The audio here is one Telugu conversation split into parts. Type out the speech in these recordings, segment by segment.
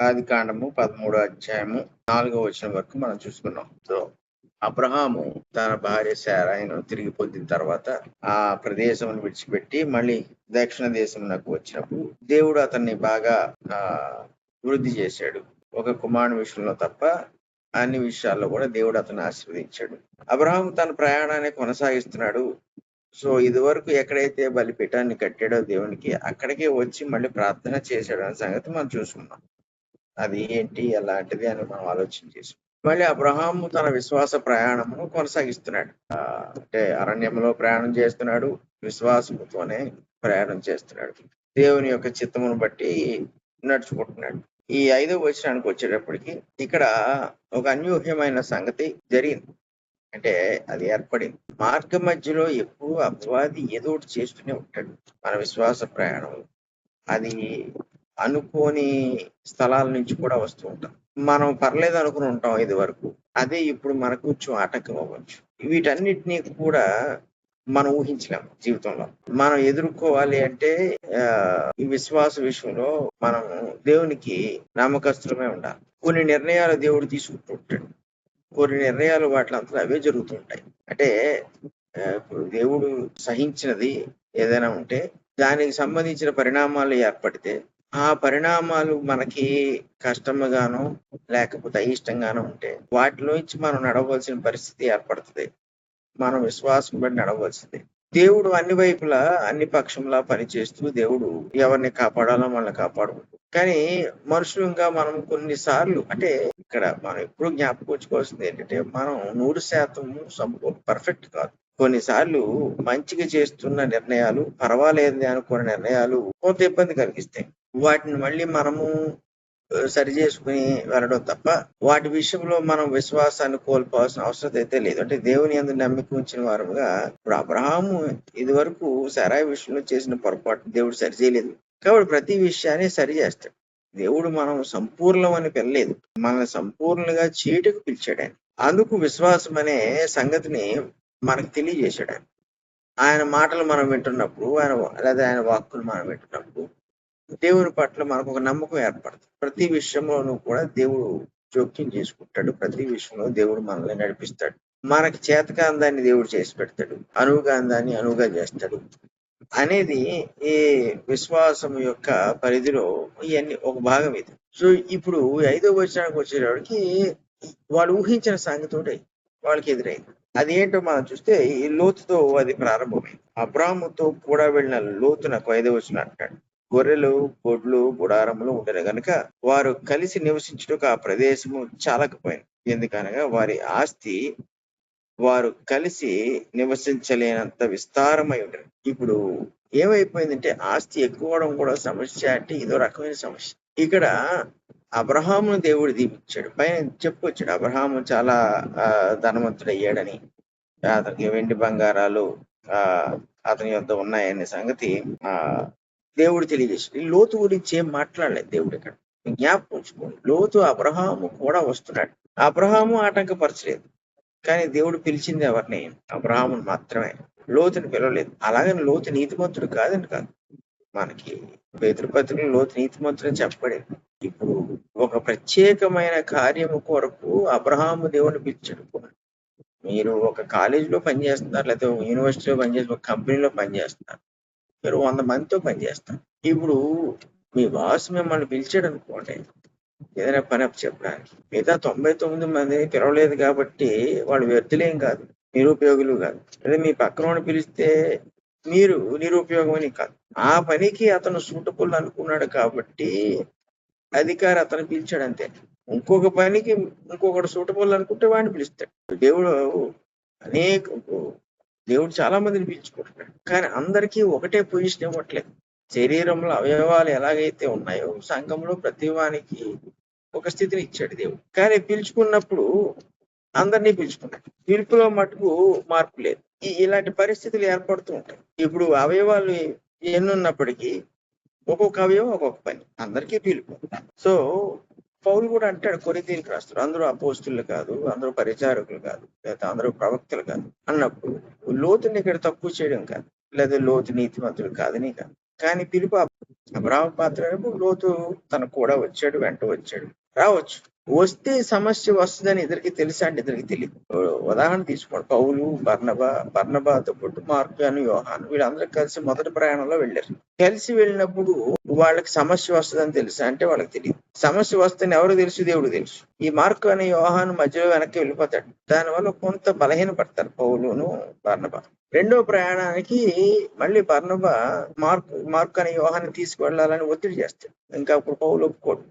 ఆదికాండము 13వ అధ్యాయము 4వ వచనం వరకు మనం చూసుకున్నాం. సో అబ్రహాము తన భార్య శారాయిను తిరిగి పొందిన తర్వాత ఆ ప్రదేశం విడిచిపెట్టి మళ్ళీ దక్షిణ దేశంలోకి వచ్చినప్పుడు దేవుడు అతన్ని బాగా వృద్ధి చేశాడు. ఒక కుమారుని విషయంలో తప్ప అన్ని విషయాల్లో కూడా దేవుడు అతన్ని ఆశీర్వదించాడు. అబ్రహాము తన ప్రయాణాన్ని కొనసాగిస్తున్నాడు. సో ఇదివరకు ఎక్కడైతే బలిపీఠాన్ని కట్టాడో దేవునికి, అక్కడికే వచ్చి మళ్ళీ ప్రార్థన చేశాడు అనే సంగతి మనం చూసుకున్నాం. అది ఏంటి ఎలాంటిది అని మనం ఆలోచన చేసాం. మళ్ళీ అబ్రహాము తన విశ్వాస ప్రయాణమును కొనసాగిస్తున్నాడు. అంటే అరణ్యంలో ప్రయాణం చేస్తున్నాడు, విశ్వాసముతోనే ప్రయాణం చేస్తున్నాడు, దేవుని యొక్క చిత్తమును బట్టి నడుచుకుంటున్నాడు. ఈ 5వ వచనానికి వచ్చేటప్పటికి ఇక్కడ ఒక అన్యూహ్యమైన సంగతి జరిగింది. అంటే అది ఏర్పడింది. మార్గ మధ్యలో ఎప్పుడు అపవాది ఏదో ఒకటి చేస్తూనే ఉంటాడు మన విశ్వాస ప్రయాణం. అది అనుకోని స్థలాల నుంచి కూడా వస్తూ ఉంటాం. మనం పర్లేదు అనుకుని ఉంటాం ఇది వరకు, అదే ఇప్పుడు మనకు కొంచెం ఆటంకం అవ్వచ్చు. వీటన్నిటినీ కూడా మనం ఊహించలేము. జీవితంలో మనం ఎదుర్కోవాలి అంటే ఈ విశ్వాస విషయంలో మనం దేవునికి నమ్మకస్తులమే ఉండాలి. కొన్ని నిర్ణయాలు దేవుడు తీసుకుంటూ ఉంటాడు, కొన్ని నిర్ణయాలు వాటిలంతా అవే జరుగుతుంటాయి. అంటే ఇప్పుడు దేవుడు సహించినది ఏదైనా ఉంటే దానికి సంబంధించిన పరిణామాలు ఏర్పడితే ఆ పరిణామాలు మనకి కష్టముగానో లేకపోతే అయిష్టంగానో ఉంటే వాటిలోంచి మనం నడవలసిన పరిస్థితి ఏర్పడుతుంది. మనం విశ్వాసం బట్టి నడవలసింది. దేవుడు అన్ని వైపులా అన్ని పక్షంలా పనిచేస్తూ దేవుడు ఎవరిని కాపాడాలో మనల్ని కాపాడుకుంటూ, కానీ మనుషులుగా మనం కొన్నిసార్లు, అంటే ఇక్కడ మనం ఎప్పుడు జ్ఞాపకొచ్చుకోవాల్సింది ఏంటంటే మనం 100% పర్ఫెక్ట్ కాదు. కొన్నిసార్లు మంచిగా చేస్తున్న నిర్ణయాలు, పర్వాలేదు అనుకున్న నిర్ణయాలు కొంత ఇబ్బంది కలిగిస్తాయి. వాటిని మళ్ళీ మనము సరి చేసుకుని వెళ్ళడం తప్ప వాటి విషయంలో మనం విశ్వాసాన్ని కోల్పోవాల్సిన అవసరం అయితే లేదు. అంటే దేవుని యందు నమ్మిక ఉంచిన వారుగా ఇప్పుడు అబ్రహాము ఇది వరకు శారాయి విషయంలో చేసిన పొరపాటు దేవుడు సరి చేయలేదు కాబట్టి ప్రతి విషయాన్ని సరి చేస్తాడు. దేవుడు మనం సంపూర్ణం అని పిలలేదు, మనల్ని సంపూర్ణంగా చేయటకు పిలిచాడు ఆయన. అందుకు విశ్వాసం అనే సంగతిని మనకు తెలియజేశాడు ఆయన మాటలు మనం వింటున్నప్పుడు, లేదా ఆయన వాక్కులు మనం వింటున్నప్పుడు దేవుని పట్ల మనకు ఒక నమ్మకం ఏర్పడుతుంది. ప్రతి విషయంలోనూ కూడా దేవుడు జోక్యం చేసుకుంటాడు. ప్రతి విషయంలో దేవుడు మనల్ని నడిపిస్తాడు. మనకి చేతకాందాన్ని దేవుడు చేసి పెడతాడు, అనువుగాందాన్ని అనువుగా చేస్తాడు అనేది ఈ విశ్వాసం యొక్క పరిధిలో ఇవన్నీ ఒక భాగం ఇది. సో ఇప్పుడు 5వ వచనానికి వచ్చేటప్పటికి వాళ్ళు ఊహించిన సంగతి వాళ్ళకి ఎదురైంది. అదేంటో మనం చూస్తే ఈ లోతుతో అది ప్రారంభమైంది. అబ్రాహాముతో కూడా వెళ్ళిన లోతునకు 5వ వచనం అంటాడు, గొర్రెలు, గొడ్లు, గుడారములు ఉండేది గనుక వారు కలిసి నివసించుటకు ఆ ప్రదేశము చాలకపోయింది. ఎందుకనగా వారి ఆస్తి వారు కలిసి నివసించలేనంత విస్తారమై ఉండేది. ఇప్పుడు ఏమైపోయిందంటే ఆస్తి ఎక్కువడం కూడా సమస్య అంటే ఇదో రకమైన సమస్య. ఇక్కడ అబ్రహామును దేవుడు దీవించాడు. పైన చెప్పుకొచ్చాడు అబ్రహాము చాలా ధనవంతుడు అయ్యాడని, అతనికి వెండి బంగారాలు అతని యొద్ద ఉన్నాయనే సంగతి దేవుడు తెలియజేశాడు. ఈ లోతు గురించి ఏం మాట్లాడలేదు దేవుడు ఇక్కడ. జ్ఞాపకం ఉంచుకోండి, లోతు అబ్రహాము కూడా వస్తున్నాడు. అబ్రహాము ఆటంకపరచలేదు, కానీ దేవుడు పిలిచింది ఎవరిని? అబ్రహామును మాత్రమే, లోతుని పిలవలేదు. అలాగని లోతు నీతిమంతుడు కాదని కాదు. మనకి పేతురుపత్రికలో లోతు నీతిమంతుడు అని చెప్పబడింది. ఇప్పుడు ఒక ప్రత్యేకమైన కార్యము కొరకు అబ్రహాము దేవుని పిలిచాడు. మీరు ఒక కాలేజీలో పనిచేస్తున్నారు, లేకపోతే యూనివర్సిటీలో పనిచేస్తున్నారు, ఒక కంపెనీలో పనిచేస్తున్నారు, మీరు 100 మందితో పనిచేస్తారు. ఇప్పుడు మీ బాస్ మిమ్మల్ని పిలిచాడు అనుకోండి ఏదైనా పని అప్పు చెప్పడానికి, మిగతా 99 మందిని పిలవలేదు కాబట్టి వాళ్ళు వ్యర్థులేం కాదు, నిరుపయోగులు కాదు. అదే మీ పక్కన పిలిస్తే మీరు నిరుపయోగమని కాదు, ఆ పనికి అతను సూటబుల్ అనుకున్నాడు కాబట్టి అధికారి అతను పిలిచాడు అంతే. ఇంకొక పనికి ఇంకొకటి సూటబుల్ అనుకుంటే వాడిని పిలుస్తాడు. దేవుడు చాలా మందిని పిలుచుకుంటున్నాడు, కానీ అందరికీ ఒకటే పొజిషన్ ఇవ్వట్లేదు. శరీరంలో అవయవాలు ఎలాగైతే ఉన్నాయో సంఘంలో ప్రతి వానికి ఒక స్థితిని ఇచ్చాడు దేవుడు. కానీ పిలుచుకున్నప్పుడు అందరినీ పిలుచుకున్నాడు, పిలుపులో మటుకు మార్పు లేదు. ఇలాంటి పరిస్థితులు ఏర్పడుతూ ఉంటాయి. ఇప్పుడు అవయవాలు ఎన్నున్నప్పటికీ ఒక్కొక్క అవయవం ఒక్కొక్క పని, అందరికీ పిలుపు. సో పౌలు కూడా అంటాడు కొరింథీయులకు రాస్తాడు, అందరూ అపోస్తులు కాదు, అందరూ పరిచారకులు కాదు, లేదా అందరూ ప్రవక్తలు కాదు అన్నప్పుడు లోతుని ఇక్కడ తక్కువ చేయడం కాదు, లేదా లోతు నీతిమంతులు కాదని కాదు, కానీ పిలుపు అబ్రహాము పాత్ర అయినప్పుడు లోతు తనకు కూడా వచ్చాడు, వెంట వచ్చాడు. రావచ్చు. వస్తే సమస్య వస్తుందని ఇద్దరికి తెలుసా అంటే ఇద్దరికి తెలియదు. ఉదాహరణ తీసుకోండి, పౌలు, బర్నబాతో పాటు మార్కు అని యోహాను వీళ్ళందరూ కలిసి మొదటి ప్రయాణంలో వెళ్ళారు. కలిసి వెళ్ళినప్పుడు వాళ్ళకి సమస్య వస్తుందని తెలుసా అంటే వాళ్ళకి తెలియదు. సమస్య వస్తుందని ఎవరు తెలుసు? దేవుడు తెలుసు. ఈ మార్కు అనే యోహాను మధ్యలో వెనక్కి వెళ్ళిపోతాడు. దానివల్ల కొంత బలహీన పడతారు పౌలును, బర్నబా. రెండో ప్రయాణానికి మళ్ళీ బర్నబా మార్కు అనే యోహాన్ని తీసుకువెళ్ళాలని ఒత్తిడి చేస్తాడు. ఇంకా అప్పుడు పౌలు ఒప్పుకోడు.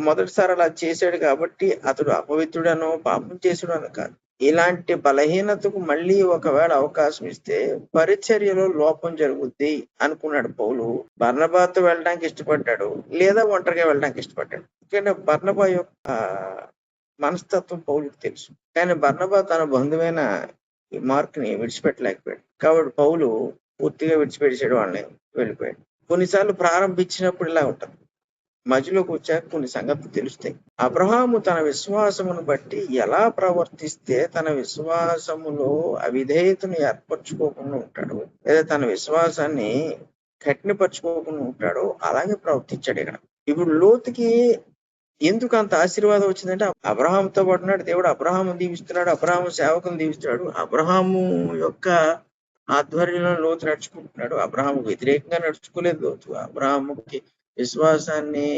మొదటిసారి అలా చేశాడు కాబట్టి అతడు అపవిత్రుడనో పాపం చేసుడనో కాదు. ఇలాంటి బలహీనతకు మళ్ళీ ఒకవేళ అవకాశం ఇస్తే పరిచర్యలో లోపం జరుగుద్ది అనుకున్నాడు పౌలు. బర్నబాతో వెళ్ళడానికి ఇష్టపడ్డాడు, లేదా ఒంటరిగా వెళ్ళడానికి ఇష్టపడ్డాడు. ఎందుకంటే బర్నబా యొక్క మనస్తత్వం పౌలుకు తెలుసు. కానీ బర్నబా తన బంధువైన మార్కుని విడిచిపెట్టలేకపోయాడు. కాబట్టి పౌలు పూర్తిగా విడిచిపెట్టేసాడు, వాళ్ళని వెళ్ళిపోయాడు. కొన్నిసార్లు ప్రారంభించినప్పుడు ఇలా ఉంటుంది, మధ్యలోకి వచ్చాక కొన్ని సంగతులు తెలుస్తాయి. అబ్రహాము తన విశ్వాసమును బట్టి ఎలా ప్రవర్తిస్తే తన విశ్వాసములో అవిధేయతను ఏర్పరచుకోకుండా ఉంటాడు, లేదా తన విశ్వాసాన్ని కఠినపరచుకోకుండా ఉంటాడో అలాగే ప్రవర్తించాడు ఇక్కడ. ఇప్పుడు లోతుకి ఎందుకు అంత ఆశీర్వాదం వచ్చిందంటే అబ్రహాముతో పాటున్నాడు దేవుడు. అబ్రహాము దీవిస్తున్నాడు, అబ్రహాము సేవకుని దీవిస్తున్నాడు. అబ్రహాము యొక్క ఆధ్వర్యంలో లోతు నడుచుకుంటున్నాడు. అబ్రహాము వ్యతిరేకంగా నడుచుకోలేదు లోతు. అబ్రహాముకి విశ్వాసాన్ని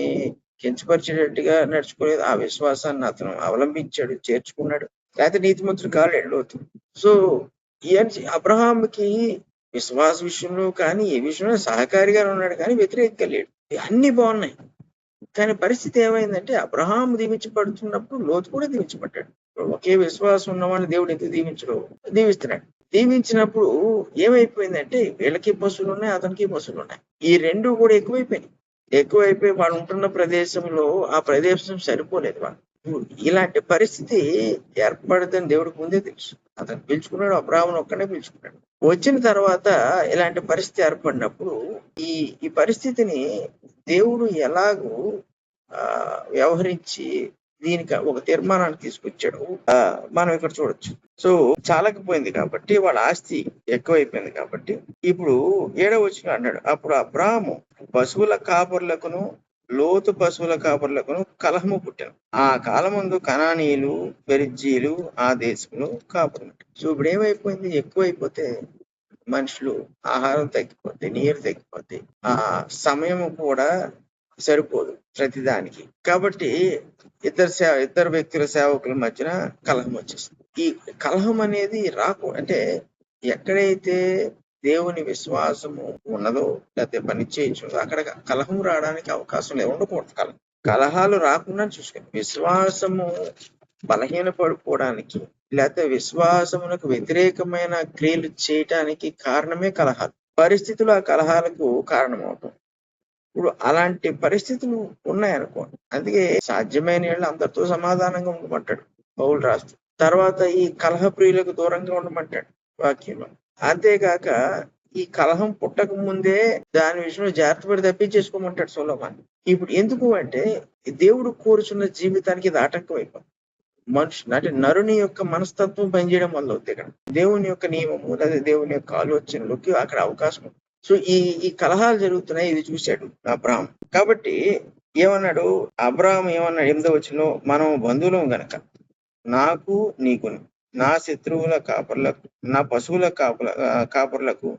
కించపరిచేటట్టుగా నడుచుకోలేదు. ఆ విశ్వాసాన్ని అతను అవలంబించాడు, చేర్చుకున్నాడు. లేకపోతే నీతిమంతుడు కాలేడు లోతు. సో అబ్రహాముకి విశ్వాస విషయంలో కానీ ఏ విషయంలో సహకారిగా ఉన్నాడు, కానీ వ్యతిరేకంగా లేడు. అన్ని బాగున్నాయి. కానీ పరిస్థితి ఏమైందంటే అబ్రహాము దీవించబడుతున్నప్పుడు లోతు కూడా దీవించబడ్డాడు. ఒకే విశ్వాసం ఉన్నవాడిని దేవుడు ఎందుకు దీవిస్తున్నాడు. దీవించినప్పుడు ఏమైపోయిందంటే వీళ్ళకి పశువులు ఉన్నాయి, అతనికి పశువులు ఉన్నాయి. ఈ రెండు కూడా ఎక్కువైపోయి వాళ్ళు ఉంటున్న ప్రదేశంలో ఆ ప్రదేశం సరిపోలేదు వాళ్ళు. ఇలాంటి పరిస్థితి ఏర్పడుతుందని దేవుడికి ముందే తెలుసు. అతను పిలుచుకున్నాడు, అబ్రాహామును ఒక్కడే పిలుచుకున్నాడు. వచ్చిన తర్వాత ఇలాంటి పరిస్థితి ఏర్పడినప్పుడు ఈ పరిస్థితిని దేవుడు ఎలాగూ వ్యవహరించి దీనికి ఒక తీర్మానాన్ని తీసుకొచ్చాడు మనం ఇక్కడ చూడొచ్చు. సో చాలకపోయింది కాబట్టి వాళ్ళ ఆస్తి ఎక్కువైపోయింది కాబట్టి ఇప్పుడు 7వ వచనం అన్నాడు, అప్పుడు అబ్రాహాము పశువుల కాపరులకును లోతు పశువుల కాపరులకును కలహము పుట్టాను. ఆ కాలమందు కనానీయులు, పెరిజ్జీలు ఆ దేశంలో కాపురు. సో ఇప్పుడు ఏమైపోయింది, ఎక్కువైపోతే మనుషులు ఆహారం తగ్గిపోతే, నీరు తగ్గిపోతే, ఆ సమయం కూడా సరిపోదు ప్రతిదానికి. కాబట్టి ఇద్దరు వ్యక్తుల సేవకుల మధ్యన కలహం వచ్చేస్తుంది. ఈ కలహం అనేది అంటే ఎక్కడైతే దేవుని విశ్వాసము ఉన్నదో లేకపోతే పని చేయించు అక్కడ కలహం రావడానికి అవకాశం ఉండకూడదు. కలహాలు రాకుండా చూసుకోండి. విశ్వాసము బలహీనపడిపోవడానికి లేకపోతే విశ్వాసమునకు వ్యతిరేకమైన క్రియలు చేయటానికి కారణమే కలహాలు. పరిస్థితులు ఆ కలహాలకు కారణమవుతాయి. ఇప్పుడు అలాంటి పరిస్థితులు ఉన్నాయనుకోండి, అందుకే సాధ్యమైన వాళ్ళు అందరితో సమాధానంగా ఉండమంటాడు పౌలు రాస్తూ. తర్వాత ఈ కలహ ప్రియులకు దూరంగా ఉండమంటాడు వాక్యంలో. అంతేకాక ఈ కలహం పుట్టక ముందే దాని విషయంలో జాగ్రత్త పడి తప్పించేసుకోమంటాడు సొలొమోను. ఇప్పుడు ఎందుకు అంటే దేవుడు కోరుచున్న జీవితానికి ఇది ఆటంకం అయిపోతుంది. అంటే నరుని యొక్క మనస్తత్వం పనిచేయడం వల్ల అవుతుంది. ఇక్కడ దేవుని యొక్క నియమము లేదా దేవుని యొక్క ఆలోచనలోకి అక్కడ అవకాశం. సో ఈ కలహాలు జరుగుతున్నాయి, ఇది చూశాడు అబ్రాహాం. కాబట్టి ఏమన్నాడు అబ్రాహాం, ఏమన్నాడు 8వ వచనంలో, మనం బంధువులం గనక నాకు నీకు నా శత్రువుల కాపర్లకు, నా పశువుల కాపర్లకు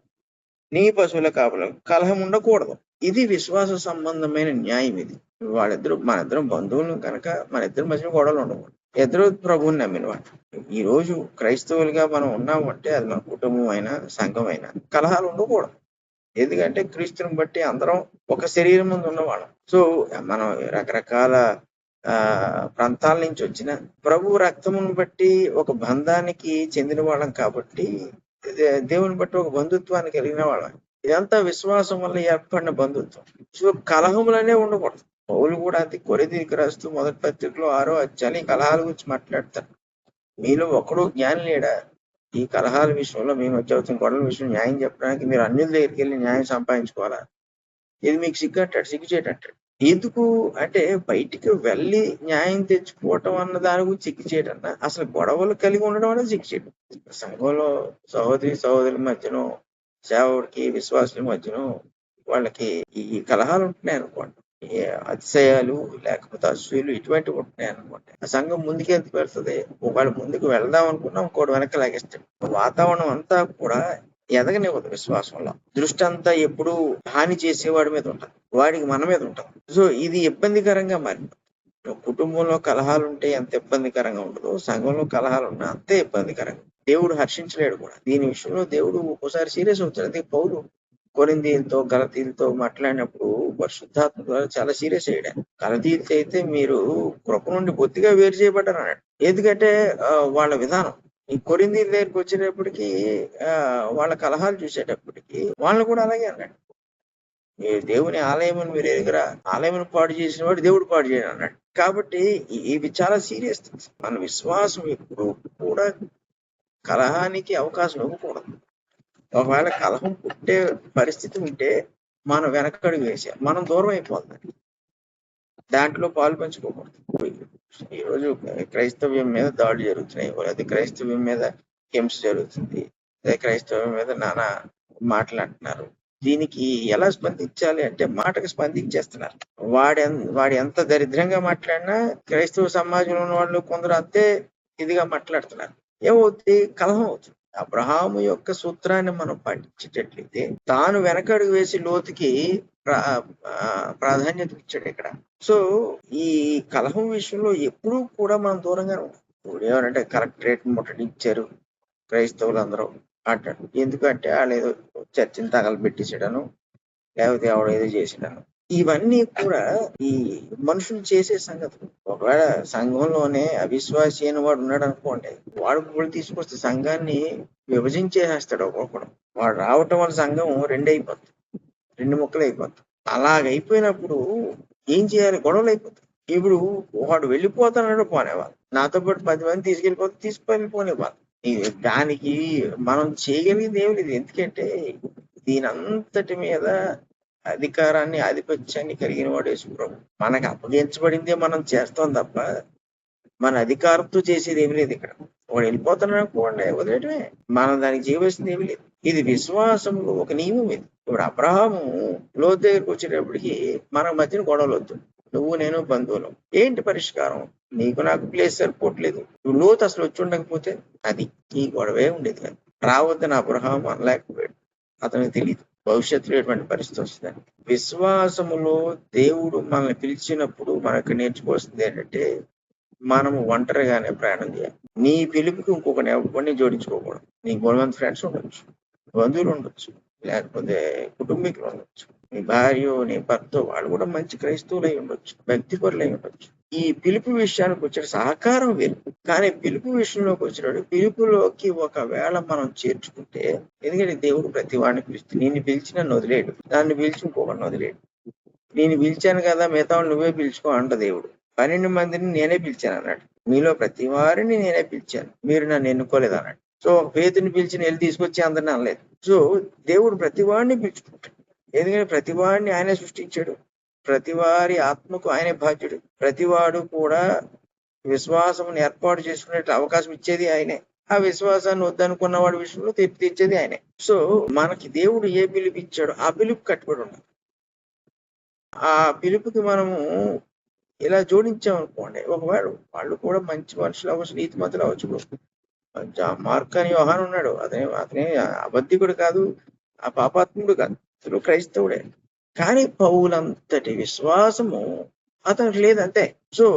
నీ పశువుల కాపర్లకు కలహం ఉండకూడదు. ఇది విశ్వాస సంబంధమైన న్యాయం. ఇది మనిద్దరం బంధువులు కనుక మన ఇద్దరి మధ్య గొడవలు ఉండకూడదు. ఇద్దరు ప్రభువుని నమ్మిన వాడు. ఈ రోజు క్రైస్తవులుగా మనం ఉన్నాము అంటే అది మన కుటుంబం అయినా సంఘం అయినా కలహాలు ఉండకూడదు. ఎందుకంటే క్రీస్తుని బట్టి అందరం ఒక శరీరం ముందు ఉన్నవాళ్ళం. సో మనం రకరకాల ప్రాంతాల నుంచి వచ్చిన ప్రభు రక్తమును బట్టి ఒక బంధానికి చెందిన వాళ్ళం కాబట్టి దేవుని బట్టి ఒక బంధుత్వాన్ని కలిగిన వాళ్ళం. ఇదంతా విశ్వాసం వల్ల ఏర్పడిన బంధుత్వం. సో కలహములనే ఉండకూడదు. పౌలు కూడా అది కొరింథీయులకు రాస్తూ మొదటి పత్రికలో 6వ అధ్యాయం ఈ కలహాల గురించి మాట్లాడతారు. మీలో ఒకడు జ్ఞానం లేడా? ఈ కలహాల విషయంలో మీ మధ్య అవుతున్న గొడవల విషయం న్యాయం చెప్పడానికి మీరు అన్యుల దగ్గరికి వెళ్ళి న్యాయం సంపాదించుకోవాలా? ఇది మీకు సిగ్గుచేటంటాడు. ఎందుకు అంటే బయటికి వెళ్ళి న్యాయం తెచ్చుకోవటం అన్న దాని గురించి సిగ్గుచేయటన్నా, అసలు గొడవలు కలిగి ఉండడం అనేది సిగ్గుచేయటం. సంఘంలో సహోదరుల మధ్యనో, సేవకుడికి విశ్వాసుల మధ్యనో వాళ్ళకి ఈ కలహాలు ఉంటున్నాయి అనుకోండి, ఈ అతిశయాలు లేకపోతే అసూయలు ఇటువంటివి ఉంటున్నాయి అనుకోండి, ఆ సంఘం ముందుకు ఎందుకు వెళ్తుంది? ఒకవేళ ముందుకు వెళ్దాం అనుకున్నా ఇంకోటి వెనక్కి లాగేస్తాడు. వాతావరణం అంతా కూడా ఎదగనివ్వదు. విశ్వాసంలో దృష్టి అంతా ఎప్పుడు హాని చేసేవాడి మీద ఉంటుంది, వాడికి మన మీద ఉంటుంది. సో ఇది ఇబ్బందికరంగా మారింది. కుటుంబంలో కలహాలు ఉంటే ఎంత ఇబ్బందికరంగా ఉండదు, సంఘంలో కలహాలు ఉన్నా అంతే ఇబ్బందికరంగా. దేవుడు హర్షించలేడు కూడా దీని విషయంలో. దేవుడు ఒక్కోసారి సీరియస్ అవుతాడు. అదే పౌలు కొరింథీయులతో గలతీయులతో మాట్లాడినప్పుడు పరిశుద్ధాత్మ ద్వారా చాలా సీరియస్ అయ్యాడు. గలతీయులతో అయితే మీరు కృప నుండి బొత్తిగా వేరు చేయబడ్డారు అన్నాడు. ఎందుకంటే వాళ్ళ విధానం. ఈ కొరింథీయుల దగ్గరికి వచ్చేటప్పటికి వాళ్ళ కలహాలు చూసేటప్పటికి వాళ్ళని కూడా అలాగే అన్నాడు. ఈ దేవుని ఆలయమును మీరు ఎదుగురా, ఆలయమును పాడు చేసిన వాడు దేవుడు పాడు చేయను అన్నాడు. కాబట్టి ఇవి చాలా సీరియస్ థింగ్స్. మన విశ్వాసం ఎప్పుడు కూడా కలహానికి అవకాశం ఇవ్వకూడదు. ఒకవేళ కలహం పుట్టే పరిస్థితి ఉంటే మనం వెనకడుగు వేసాం, మనం దూరం అయిపోతుంది, దాంట్లో పాలు పంచుకోకూడదు. ఈరోజు క్రైస్తవ్యం మీద దాడులు జరుగుతున్నాయి, అది క్రైస్తవ్యం మీద హింస జరుగుతుంది, అదే క్రైస్తవ్యం మీద నానా మాట్లాడుతున్నారు. దీనికి ఎలా స్పందించాలి అంటే మాటకు స్పందించేస్తున్నారు. వాడి ఎంత దరిద్రంగా మాట్లాడినా క్రైస్తవ సమాజంలో ఉన్న వాళ్ళు కొందరు అంతే ఇదిగా మాట్లాడుతున్నారు. ఏమవుతుంది? కలహం అవుతుంది. అబ్రహాము యొక్క సూత్రాన్ని మనం పాటించేటట్లయితే తాను వెనకడుగు వేసి లోతుకి ప్రాధాన్యత ఇచ్చాడు ఇక్కడ. సో ఈ కలహం విషయంలో ఎప్పుడూ కూడా మనం దూరంగా ఉంటాం. ఇప్పుడు ఏమనంటే కలెక్టరేట్ ముట్టడించారు క్రైస్తవులు అందరూ అంటాడు. ఎందుకంటే వాళ్ళు ఏదో చర్చిని తగలబెట్టేసాడను, లేకపోతే ఎవడో ఏదో చేసాడను. ఇవన్నీ కూడా ఈ మనుషులు చేసే సంగతులు. ఒకవేళ సంఘంలోనే అవిశ్వాసి అయిన వాడు ఉన్నాడు అనుకోండి, వాడు కూడా తీసుకొస్తే సంఘాన్ని విభజించేసేస్తాడు. ఒక్కొక్కడు వాడు రావటం వల్ల సంఘం రెండైపోతుంది, రెండు ముక్కలు అయిపోతుంది. అలాగైపోయినప్పుడు ఏం చేయాలి? గొడవలు అయిపోతాయి. ఇప్పుడు వాడు వెళ్ళిపోతాడు, పోనేవాళ్ళు నాతో పాటు 10 మంది తీసుకెళ్ళిపోనివ్వాలి. దానికి మనం చేయగలిగింది ఏమి లేదు. ఎందుకంటే దీని అంతటి మీద అధికారాన్ని ఆధిపత్యాన్ని కలిగిన వాడు యేసుప్రభు. మనకు అప్పగించబడిందే మనం చేస్తాం తప్ప మన అధికారంతో చేసేది ఏమి లేదు. ఇక్కడ వాడు వెళ్ళిపోతున్నాడు అనుకోండి, వదిలేటమే, మనం దానికి చేయవలసింది ఏమి లేదు. ఇది విశ్వాసంలో ఒక నియమం. ఇది ఇప్పుడు అబ్రహాము లోతు దగ్గరికి వచ్చేటప్పటికి మన మధ్యన గొడవలు వద్దు, నువ్వు నేను బంధువులు. ఏంటి పరిష్కారం? నీకు నాకు ప్లేస్ సరిపోవట్లేదు. నువ్వు లోతు అసలు వచ్చి ఉండకపోతే అది ఈ గొడవే ఉండేది కాదు. రావద్దని అబ్రహాము అనలేకపోయాడు, అతనికి తెలియదు భవిష్యత్తులో ఎటువంటి పరిస్థితి వస్తుందని. విశ్వాసములో దేవుడు మనల్ని పిలిచినప్పుడు మనకు నేర్చుకోవాల్సింది ఏంటంటే మనము ఒంటరిగానే ప్రయాణం చేయాలి. నీ పిలుపుకి ఇంకొకరిని ఎవరిని జోడించుకోకూడదు. నీకు 3 మంది ఫ్రెండ్స్ ఉండొచ్చు, బంధువులు ఉండొచ్చు, లేకపోతే కుటుంబీకులు ఉండొచ్చు, నీ భార్య నీ భర్త వాళ్ళు కూడా మంచి క్రైస్తవులు అయి ఉండొచ్చు, భక్తిపరులు అయి ఉండొచ్చు. ఈ పిలుపు విషయానికి వచ్చే సహకారం వేరు. కానీ పిలుపు విషయంలోకి వచ్చినప్పుడు పిలుపులోకి ఒకవేళ మనం చేర్చుకుంటే, ఎందుకంటే దేవుడు ప్రతి వాడిని పిలుస్తుంది. నిన్ను పిలిచి నన్ను వదిలేడు, దాన్ని పిలిచి ఇంకొకరిని వదిలేడు. నేను పిలిచాను కదా, మిగతా నువ్వే పిలుచుకో అంట దేవుడు. 12 మందిని నేనే పిలిచాను అన్నాడు. మీలో ప్రతి వారిని నేనే పిలిచాను, మీరు నన్ను ఎన్నుకోలేదు అన్నాడు. సో ఒక పేతుని పిలిచి నేను తీసుకొచ్చి అందరిని అనలేదు. సో దేవుడు ప్రతి వాడిని పిలుచుకుంటాడు. ఎందుకంటే ప్రతి వాడిని ఆయనే సృష్టించాడు, ప్రతి వారి ఆత్మకు ఆయనే బాధ్యుడు. ప్రతివాడు కూడా విశ్వాసం ఏర్పాటు చేసుకునే అవకాశం ఇచ్చేది ఆయనే. ఆ విశ్వాసాన్ని వద్దనుకున్న వాడి విషయంలో తీర్పు తీర్చేది ఆయనే. సో మనకి దేవుడు ఏ పిలుపు ఇచ్చాడో ఆ పిలుపు కట్టుబడి ఉండాలి. ఆ పిలుపుకి మనము ఇలా జోడించామనుకోండి, ఒకవేళ వాళ్ళు కూడా మంచి మనుషులు అవ్వచ్చు, నీతిమంతులు అవ్వచ్చు. మార్క్ అని యోహాను ఉన్నాడు, అతనే అబద్ధికుడు కాదు, ఆ పాపాత్ముడు కాదు, అతను క్రైస్తవుడే. కానీ పౌలంతటి విశ్వాసము అతనికి లేదంతే. సో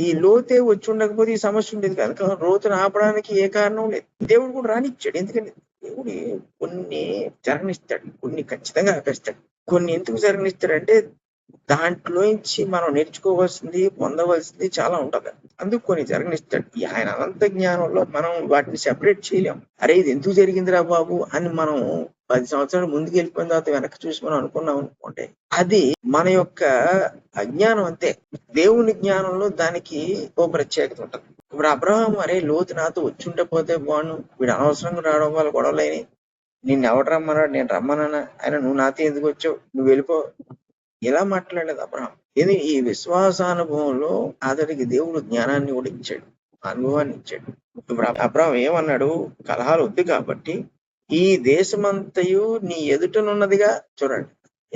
ఈ లోతే వచ్చి ఉండకపోతే ఈ సమస్య ఉండేది కాదు. లోతును ఆపడానికి ఏ కారణం లేదు. దేవుడు కూడా రానిచ్చాడు. ఎందుకంటే దేవుడు కొన్ని జరగనిస్తాడు, కొన్ని ఖచ్చితంగా ఆపేస్తాడు. కొన్ని ఎందుకు జరగనిస్తాడంటే దాంట్లోంచి మనం నేర్చుకోవాల్సింది, పొందవలసింది చాలా ఉంటది. అందుకు కొన్ని జరగనిస్తాడు. ఆయన అనంత జ్ఞానంలో మనం వాటిని సెపరేట్ చేయలేం. అరే ఇది ఎందుకు జరిగిందిరా బాబు అని మనం 10 సంవత్సరాలు ముందుకు వెళ్ళిపోయిన తర్వాత వెనక్కి చూసి మనం అనుకున్నాం అనుకోండి, అది మన యొక్క అజ్ఞానం అంతే. దేవుని జ్ఞానంలో దానికి ఓ ప్రత్యేకత ఉంటుంది. ఇప్పుడు అబ్రహాము, అరే లోతు నాతో వచ్చి ఉండకపోతే బాను, వీడు అనవసరంగా రావడం వల్ల గొడవలైనవి, నిన్ను ఎవడు రమ్మన్నాడు, నేను రమ్మన్నానా, ఆయన నువ్వు నాతో ఎందుకు వచ్చావు, నువ్వు వెళ్ళిపో, ఇలా మాట్లాడలేదు అబ్రహాం. ఇది ఈ విశ్వాసానుభవంలో అతడికి దేవుడు జ్ఞానాన్ని కూడా ఇచ్చాడు, అనుభవాన్ని ఇచ్చాడు. ఇప్పుడు అబ్రహాం ఏమన్నాడు? కలహాలు వద్దు కాబట్టి ఈ దేశమంతయు నీ ఎదుటనున్నదిగా చూడండి.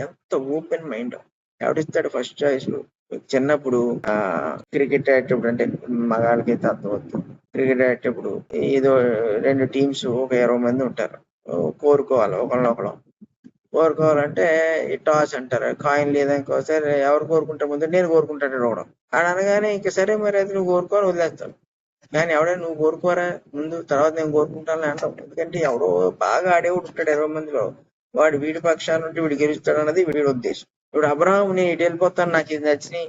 ఎంత ఓపెన్ మైండ్. ఎవడిస్తాడు ఫస్ట్ చాయిస్? చిన్నప్పుడు క్రికెట్ ఆడేటప్పుడు, అంటే మగాళ్ళకైతే అర్థమవుతుంది. క్రికెట్ ఆడేటప్పుడు ఏదో 2 టీమ్స్ ఒక 20 మంది ఉంటారు. కోరుకోవాలి ఒకళ్ళనొకళ్ళు. కోరుకోవాలంటే ఈ టాస్ అంటారు. కాయిన్ లేదనుకో, సరే ఎవరు కోరుకుంటారు ముందు? నేను కోరుకుంటాడు ఒకడు. ఆడు అనగానే ఇంక సరే మరి అది నువ్వు కోరుకోని వదిలేస్తాను. కానీ ఎవడైనా నువ్వు కోరుకోరా ముందు, తర్వాత నేను కోరుకుంటాను అంటాం. ఎందుకంటే ఎవడో బాగా ఆడేవాడు ఉంటాడు 20 మందిలో, వాడు వీడి పక్షాన ఉంటే వీడు గెలుస్తాడు అన్నది వీడి ఉద్దేశం. ఇప్పుడు అబ్రహాము నేను ఇటు వెళ్ళిపోతాను, నాకు ఇది నచ్చినాయి,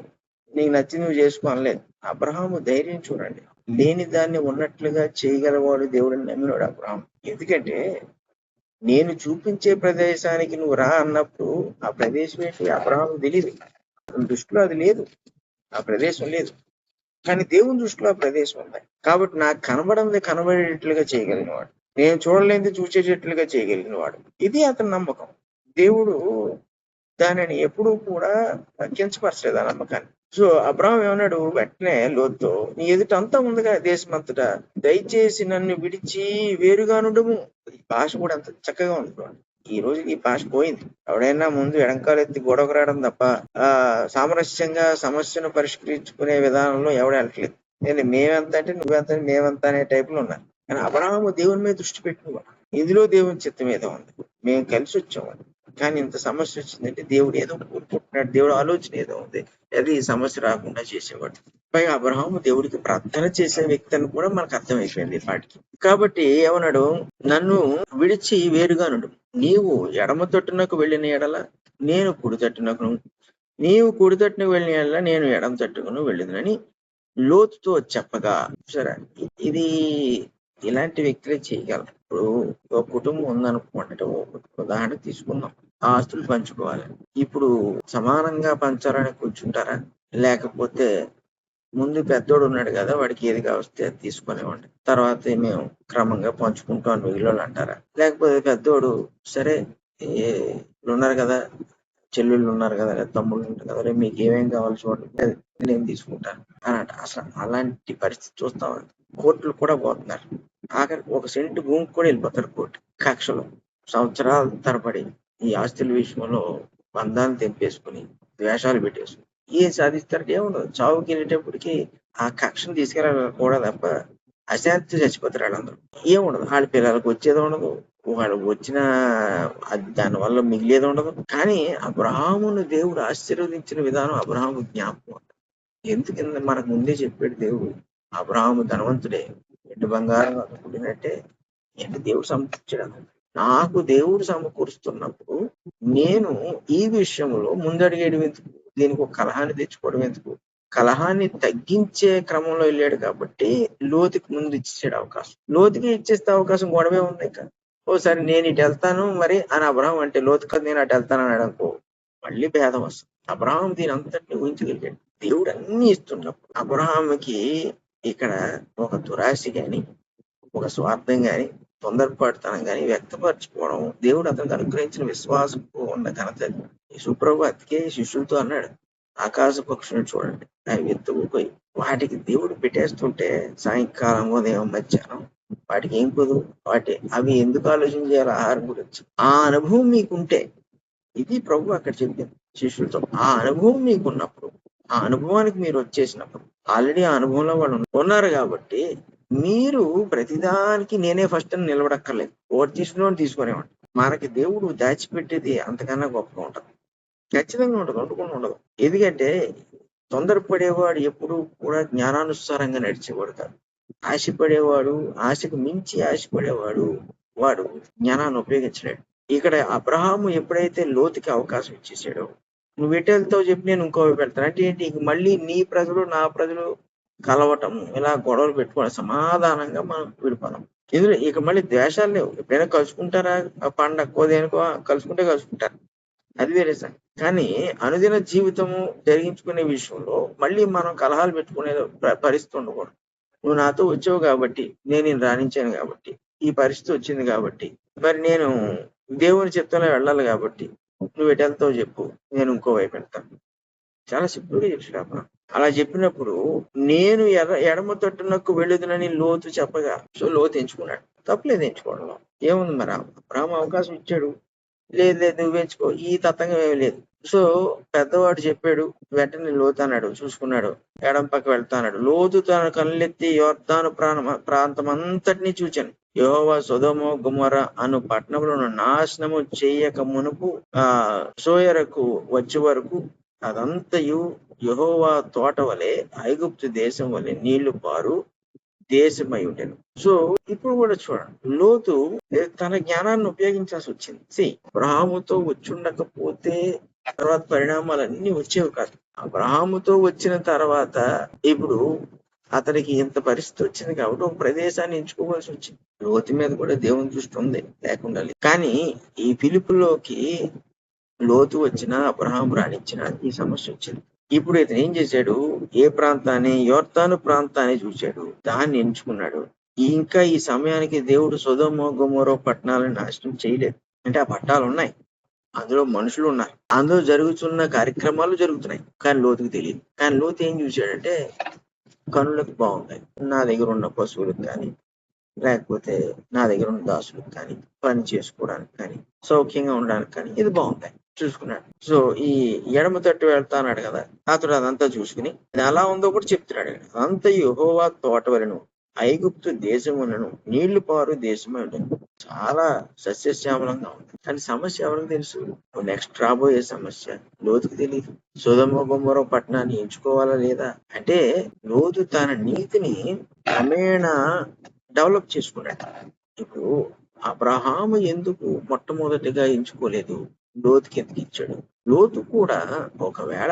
నీకు నచ్చింది నువ్వు చేసుకోనలేదు. అబ్రహాము ధైర్యం చూడండి. లేని దాన్ని ఉన్నట్లుగా చేయగలవాడు దేవుడిని నమ్మినాడు అబ్రహాం. ఎందుకంటే నేను చూపించే ప్రదేశానికి నువ్వు రా అన్నప్పుడు ఆ ప్రదేశం ఏంటి అబ్రహాము తెలియదు. అతని దృష్టిలో అది లేదు, ఆ ప్రదేశం లేదు. కానీ దేవుని దృష్టిలో ఆ ప్రదేశం ఉంది. కాబట్టి నాకు కనబడింది కనబడేటట్లుగా చేయగలిగిన వాడు, నేను చూడలేనిది చూసేటట్లుగా చేయగలిగిన వాడు. ఇది అతని నమ్మకం. దేవుడు దానిని ఎప్పుడూ కూడా కించపరచలేదు ఆ నమ్మకాన్ని. సో అబ్రహాం ఏమన్నాడు వెంటనే లోతుతో, నీ ఎదుట అంతా ఉందిగా దేశం అంతటా, దయచేసి నన్ను విడిచి వేరుగా నుండుము. ఈ భాష కూడా అంత చక్కగా ఉంది. ఈ రోజు ఈ భాష పోయింది. ఎవడైనా ముందు ఎడంకాలు ఎత్తి గొడవకు రావడం తప్ప సామరస్యంగా సమస్యను పరిష్కరించుకునే విధానంలో ఎవడు వెళ్ళట్లేదు. నేను మేమెంత అంటే నువ్వెంత, మేమెంత అనే టైపులో ఉన్నారు. కానీ అబ్రహాము దేవుని మీద దృష్టి పెట్టినవాడు. ఇందులో దేవుని చిత్తం ఏదో ఉంది, మేము కలిసి వచ్చాము. కానీ ఇంత సమస్య వచ్చిందంటే దేవుడు ఏదో కోరుకుంటున్నాడు, దేవుడు ఆలోచన ఏదో ఉంది, అది ఈ సమస్య రాకుండా చేసేవాడు. పైగా అబ్రహాము దేవుడికి ప్రార్థన చేసే వ్యక్తి అని కూడా మనకు అర్థమైపోయింది ఈ పాటికి. కాబట్టి ఏమన్నాడు, నన్ను విడిచి వేరుగా నుండు. నీవు ఎడమ తట్టునకు వెళ్ళిన ఎడల నేను కుడి తట్టునకు, నీవు కుడి తట్టునకు వెళ్ళిన ఎడల నేను ఎడమ తట్టుకును వెళ్ళిందని లోతుతో చెప్పగా. సరే, ఇది ఇలాంటి వ్యక్తులే చేయగలరు. ఇప్పుడు ఒక కుటుంబం ఉందనుకోండి, ఉదాహరణ తీసుకుందాం. ఆస్తులు పంచుకోవాలి. ఇప్పుడు సమానంగా పంచాలని కూర్చుంటారా? లేకపోతే ముందు పెద్దోడు ఉన్నాడు కదా, వాడికి ఏది కావస్తే అది తీసుకునేవాడి, తర్వాత మేము క్రమంగా పంచుకుంటాం మిగిలిన అంటారా? లేకపోతే పెద్దోడు సరే ఉన్నారు కదా, చెల్లెళ్ళు ఉన్నారు కదా, తమ్ముళ్ళు ఉంటారు కదా, మీకు ఏమేం కావాలి చూడండి నేను తీసుకుంటాను అన్నట్టు. అసలు అలాంటి పరిస్థితి చూస్తాం. కోర్టులు కూడా పోతున్నారు. ఆఖరికి 1 సెంటు భూమికి కూడా వెళ్ళిపోతారు కోర్టు. కక్షలు సంవత్సరాల తరబడి ఈ ఆస్తుల విషయంలో బంధాలు తెంపేసుకుని ద్వేషాలు పెట్టేసుకుని ఏం సాధిస్తారు? ఏముండదు. చావుకి వెళ్ళేటప్పటికి ఆ కక్షను తీసుకెళ్ళాలి కూడా తప్ప అశాంతి చచ్చిపోతారు వాళ్ళందరూ. ఏముండదు. వాళ్ళ పిల్లలకు వచ్చేది ఉండదు, వాళ్ళు వచ్చిన దానివల్ల మిగిలేది ఉండదు. కానీ అబ్రహామును దేవుడు ఆశీర్వదించిన విధానం అబ్రహాము జ్ఞాపకం. ఎందుకంటే మనకు ముందే చెప్పాడు దేవుడు, అబ్రహాము ధనవంతుడే, ఎండు బంగారం పుట్టినట్టే ఎండు దేవుడు సమకూర్చాడు. నాకు దేవుడు సమకూరుస్తున్నప్పుడు నేను ఈ విషయంలో ముందడిగేడు ఎందుకు? దీనికి ఒక కలహాన్ని తెచ్చుకోవడం ఎందుకు? కలహాన్ని తగ్గించే క్రమంలో వెళ్ళాడు కాబట్టి లోతుకి ముందు ఇచ్చేసాడు అవకాశం. లోతుకి ఇచ్చేస్తే అవకాశం గొడవే ఉంది. ఇంకా ఓసారి నేను ఇటు వెళ్తాను మరి అని అబ్రహాం అంటే, లోతు కదా నేను అటు వెళ్తాను అన్నాడు అనుకో, మళ్ళీ భేదం వస్తుంది. అబ్రహాం దీని అంతటిని ఊహించగలిగాడు. దేవుడు అన్ని ఇస్తున్నప్పుడు అబ్రహాంకి ఇక్కడ ఒక దురాశ గాని, ఒక స్వార్థం గాని, తొందరపాటుతనం గాని వ్యక్తపరచుకోవడం దేవుడు అతనికి అనుగ్రహించిన విశ్వాసం ఉన్న ఘనత. యేసుప్రభు అతికే శిష్యులతో అన్నాడు, ఆకాశ పక్షులను చూడండి, అవి ఎత్తుకుపోయి వాటికి దేవుడు పెట్టేస్తుంటే సాయంకాలం, ఉదయం, మధ్యాహ్నం వాటికి ఏం కుదురు? అవి ఎందుకు ఆలోచన చేయాలి ఆహారం గురించి? ఆ అనుభవం మీకుంటే, ఇది ప్రభు అక్కడ చెప్పింది శిష్యులతో, ఆ అనుభవం మీకున్నప్పుడు, ఆ అనుభవానికి మీరు వచ్చేసినప్పుడు, ఆల్రెడీ ఆ అనుభవంలో వాళ్ళు ఉన్నారు కాబట్టి మీరు ప్రతిదానికి నేనే ఫస్ట్ అని నిలబడక్కర్లేదు. ఓటు తీసుకునేవాడు. మనకి దేవుడు దాచిపెట్టేది అంతకన్నా గొప్పగా ఉంటుంది. ఖచ్చితంగా ఉండదు, వండుకుండా ఉండదు. ఎందుకంటే తొందరపడేవాడు ఎప్పుడు కూడా జ్ఞానానుసారంగా నడిచేవాడు కాదు. ఆశపడేవాడు, ఆశకు మించి ఆశపడేవాడు, వాడు జ్ఞానాన్ని ఉపయోగించలేడు. ఇక్కడ అబ్రహాము ఎప్పుడైతే లోతుకి అవకాశం ఇచ్చేసాడో, నువ్వు ఎటు వెళ్తావు చెప్పి నేను ఇంకో వైపు వెళ్తాను అంటే ఏంటి? మళ్ళీ నీ ప్రజలు నా ప్రజలు కలవటం, ఇలా గొడవలు పెట్టుకోవడం, సమాధానంగా మనం విడిపోదాం. ఇందులో ఇక మళ్ళీ ద్వేషాలు లేవు. ఎప్పుడైనా కలుసుకుంటారా? పండగ దేనికో కలుసుకుంటారు, అది వేరే సంగతి. కానీ అనుదిన జీవితము జరిగించుకునే విషయంలో మళ్ళీ మనం కలహాలు పెట్టుకునే పరిస్థితి ఉండకూడదు. నువ్వు నాతో వచ్చావు కాబట్టి, నేను రాణించాను కాబట్టి, ఈ పరిస్థితి వచ్చింది కాబట్టి, మరి నేను దేవుని చిత్తంలో వెళ్ళాలి కాబట్టి నువ్వు ఎటు వెళ్తావు చెప్పు, నేను ఇంకో వైపు వెళ్తాను. చాలా సింపుల్ గా చెప్పాడు. అలా చెప్పినప్పుడు నేను ఎడమ తట్టునకు వెళ్ళుదునని లోతు చెప్పగా, సో లోతు ఎంచుకున్నాడు. తప్పలేదు ఎంచుకోవడంలో, ఏముంది? మరి అబ్రహాము అవకాశం ఇచ్చాడు, లేదు లేదు నువ్వు పెంచుకో, ఈ తతంగం ఏమి లేదు. సో పెద్దవాడు చెప్పాడు, వెంటనే లోతు అన్నాడు, చూసుకున్నాడు, ఎడం పక్క వెళ్తాన్నాడు. లోతు తన కళ్ళెత్తి యొర్దాను ప్రాంతం అంతటినీ చూచాను. యెహోవా సొదొమ గొమొర్ర అను పట్టణములను నాశనము చేయక మునుపు సోయరకు వచ్చే వరకు అదంతయు యెహోవా తోట వలె ఐగుప్తు దేశం వలె నీళ్లు పారు దేశమై ఉండెను. సో ఇప్పుడు కూడా చూడండి, లోతు తన జ్ఞానాన్ని ఉపయోగించాల్సి వచ్చింది. అబ్రహాముతో వచ్చుండకపోతే తర్వాత పరిణామాలన్నీ వచ్చేవి కాదు. అబ్రహాముతో వచ్చిన తర్వాత ఇప్పుడు అతనికి ఇంత పరిస్థితి వచ్చింది కాబట్టి ఒక ప్రదేశాన్ని ఎంచుకోవాల్సి వచ్చింది. లోతు మీద కూడా దేవుని దృష్టి ఉంది, లేకుండా లేదు. కానీ ఈ పిలుపులోకి లోతు వచ్చినా అబ్రహాం రాణించిన ఈ సమస్య వచ్చింది. ఇప్పుడు ఇతను ఏం చేశాడు, ఏ ప్రాంతాన్ని, యొర్దాను ప్రాంతాన్ని చూశాడు, దాన్ని ఎంచుకున్నాడు. ఇంకా ఈ సమయానికి దేవుడు సొదొమ గొమొర్రా పట్టణాలను నాశనం చేయలేదు. అంటే ఆ పట్టాలు ఉన్నాయి, అందులో మనుషులు ఉన్నారు, అందులో జరుగుతున్న కార్యక్రమాలు జరుగుతున్నాయి, కానీ లోతుకు తెలియదు. కానీ లోతు ఏం చూశాడంటే, కనులకు బాగుంటాయి, నా దగ్గర ఉన్న పశువులకు కానీ, లేకపోతే నా దగ్గర ఉన్న దాసులకు కానీ, పని చేసుకోవడానికి కానీ, సౌఖ్యంగా ఉండడానికి కానీ ఇది బాగుంటాయి చూసుకున్నాడు. సో ఈ ఎడమ తట్టు వెళ్తాన్నాడు కదా, అతడు అదంతా చూసుకుని అది ఎలా ఉందో కూడా చెప్తున్నాడు. అంత యెహోవా తోట వలెను ఐగుప్తు దేశములను నీళ్లు పారు దేశమే ఉంటుంది. చాలా సస్యశ్యామలంగా ఉంది. కానీ సమస్య ఎవరికి తెలుసు? నెక్స్ట్ రాబోయే సమస్య లోతుకు తెలియదు. సొదొమ గొమొర్రా పట్టణాన్ని ఎంచుకోవాలా లేదా అంటే, లోతు తన నీతిని క్రమేణా డెవలప్ చేసుకున్నాడు. ఇప్పుడు అబ్రహాము ఎందుకు మొట్టమొదటిగా ఎంచుకోలేదు, లోతుకి ఎందుకు ఇచ్చాడు? లోతు కూడా ఒకవేళ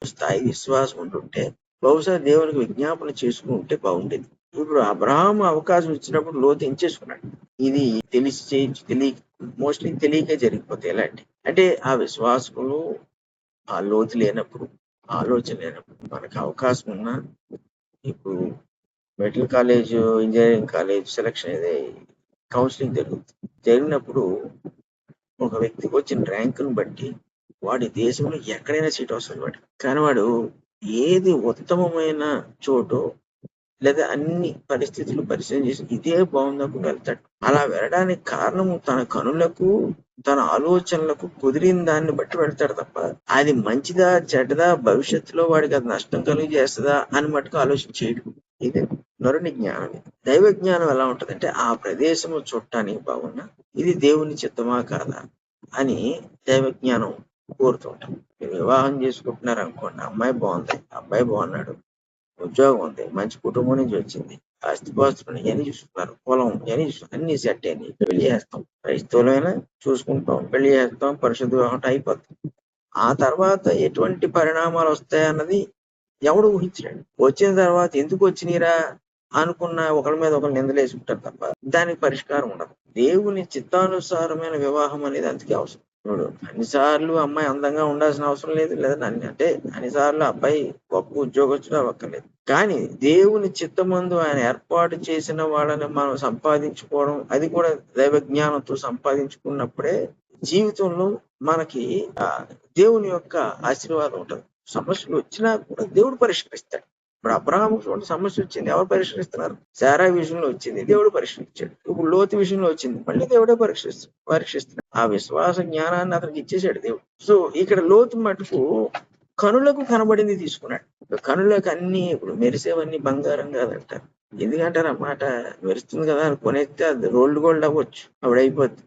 స్థాయి విశ్వాసం ఉంటుంటే బహుశా దేవునికి విజ్ఞాపన చేసుకుంటే బాగుండేది. ఇప్పుడు అబ్రహాము అవకాశం ఇచ్చినప్పుడు లోతు ఎంచేసుకున్నాడు. ఇది మోస్ట్లీ తెలియక జరిగిపోతాయి ఇలాంటి. అంటే ఆ విశ్వాసములు ఆ లోతు లేనప్పుడు, ఆలోచన లేనప్పుడు, మనకు అవకాశం ఉన్నా, ఇప్పుడు medical college, engineering college selection counselling జరిగినప్పుడు ఒక వ్యక్తికి వచ్చిన ర్యాంకును బట్టి వాడి దేశంలో ఎక్కడైనా సీట్ వస్తుంది వాడు. కానీ వాడు ఏది ఉత్తమమైన చోటు లేదా అన్ని పరిస్థితులు పరిశీలన చేసి ఇదే బాగుందనుకుని వెళ్తాడు. అలా వెళ్ళడానికి కారణము తన కనులకు, తన ఆలోచనలకు కుదిరిన దాన్ని బట్టి వెళ్తాడు తప్ప అది మంచిదా చెడ్డదా, భవిష్యత్తులో వాడికి అది నష్టం కలిగజేస్తుందా అని మటుకు ఆలోచన చేయడు. ఇదే నరుని జ్ఞానం. దైవ జ్ఞానం ఎలా ఉంటదంటే, ఆ ప్రదేశము చూడటానికి బాగున్నా ఇది దేవుని చిత్తమా కాదా అని దైవ జ్ఞానం కోరుతూ ఉంటాం. మీరు వివాహం చేసుకుంటున్నారు అనుకోండి, అమ్మాయి బాగుంది, అబ్బాయి బాగున్నాడు, ఉద్యోగం ఉంది, మంచి కుటుంబం నుంచి వచ్చింది, ఆస్తిపాస్తులు ఇవన్నీ చూస్తున్నారు, పొలం ఇవన్నీ చూస్తున్నారు, అన్ని సెట్ అయ్యి పెళ్లి చేస్తాం. క్రైస్తవులైనా చూసుకుంటాం, పెళ్లి చేస్తాం, పరిశుద్ధ వివాహం అయిపోతాం. ఆ తర్వాత ఎటువంటి పరిణామాలు వస్తాయన్నది ఎవడు ఊహించలేడు. వచ్చిన తర్వాత ఎందుకు వచ్చినీరా అనుకున్న ఒకరి మీద ఒకరు నిందలేసుకుంటారు తప్ప దానికి పరిష్కారం ఉండదు. దేవుని చిత్తానుసారమైన వివాహం అనేది అందుకే అవసరం. ఇప్పుడు అన్నిసార్లు అమ్మాయి అందంగా ఉండాల్సిన అవసరం లేదు, లేదా అంటే అన్నిసార్లు అబ్బాయి గొప్ప ఉద్యోగస్తులు అవ్వక్కర్లేదు. కానీ దేవుని చిత్తమందు ఆయన ఏర్పాటు చేసిన వాళ్ళని మనం సంపాదించుకోవడం, అది కూడా దైవ జ్ఞానంతో సంపాదించుకున్నప్పుడే జీవితంలో మనకి దేవుని యొక్క ఆశీర్వాదం ఉంటుంది. సమస్యలు వచ్చినా కూడా దేవుడు పరిష్కరిస్తాడు. ఇప్పుడు అబ్రహాము చూడండి, సమస్య వచ్చింది, ఎవరు పరిష్కరిస్తున్నారు? శారా విషయంలో వచ్చింది, దేవుడు పరిష్కరించాడు. ఇప్పుడు లోతు విషయంలో వచ్చింది, మళ్ళీ దేవుడే పరీక్షిస్తున్నాడు. ఆ విశ్వాస జ్ఞానాన్ని అతనికి ఇచ్చేసాడు దేవుడు. సో ఇక్కడ లోతు మటుకు కనులకు కనబడింది తీసుకున్నాడు. కనులకు అన్ని ఇప్పుడు మెరిసేవన్నీ బంగారం కాదంటారు. ఎందుకంటారు ఆ మాట? మెరుస్తుంది కదా అని కొనేస్తే అది రోల్డ్ గోల్డ్ అవ్వచ్చు, అప్పుడు అయిపోద్ది,